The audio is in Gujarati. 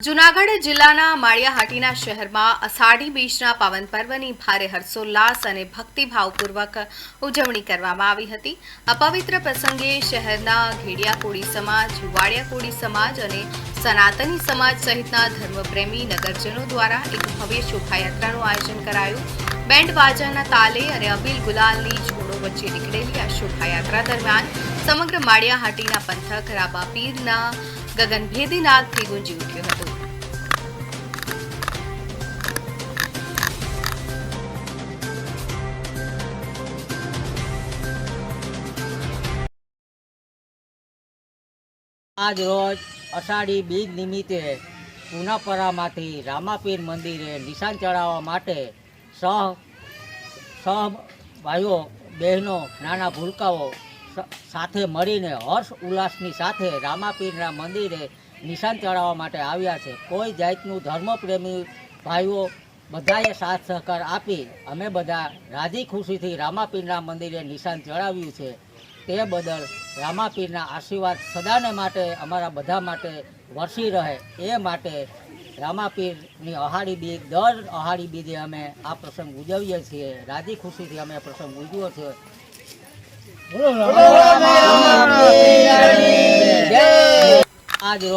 જૂનાગઢ જિલ્લાના માળિયાહાટીના શહેરમાં અષાઢી બીજના પાવન પર્વની ભારે હર્ષોલ્લાસ અને ભક્તિભાવપૂર્વક ઉજવણી કરવામાં આવી હતી। આ પવિત્ર પ્રસંગે શહેરના ઘેડિયા કોળી સમાજ, વાડિયા કોળી સમાજ અને સનાતની સમાજ સહિતના ધર્મપ્રેમી નગરજનો દ્વારા એક ભવ્ય શોભાયાત્રાનું આયોજન કરાયું। બેન્ડ બાજાના તાલે અને અબીલ ગુલાલની ઝૂંડો વચ્ચે નીકળેલી આ શોભાયાત્રા દરમિયાન સમગ્ર માળિયાહાટીના પંથક રાબા પીરના ગગનભેદી નાદથી ગુંજી ઉઠ્યો હતો। આજ રોજ અષાઢી બીજ નિમિત્તે પુનાપરામાંથી રામાપીર મંદિરે નિશાન ચડાવવા માટે સહ ભાઈઓ બહેનો નાના ભૂલકાઓ સાથે મળીને હર્ષ ઉલ્લાસની સાથે રામાપીરના મંદિરે નિશાન ચડાવવા માટે આવ્યા છે। કોઈ જાતનું ધર્મપ્રેમી ભાઈઓ બધાએ સાથ સહકાર આપી અમે બધા રાજી ખુશીથી રામાપીરના મંદિરે નિશાન ચડાવ્યું છે। તે બદલ રામાપીરના આશીર્વાદ સદાને માટે અમારા બધા માટે વરસી રહે એ માટે રામાપીરની અહાડી બીજ દર અહાડી બીજે અમે આ પ્રસંગ ઉજવીએ છીએ। રાજી ખુશીથી અમે પ્રસંગ ઉજવ્યો છે। આજ રોજ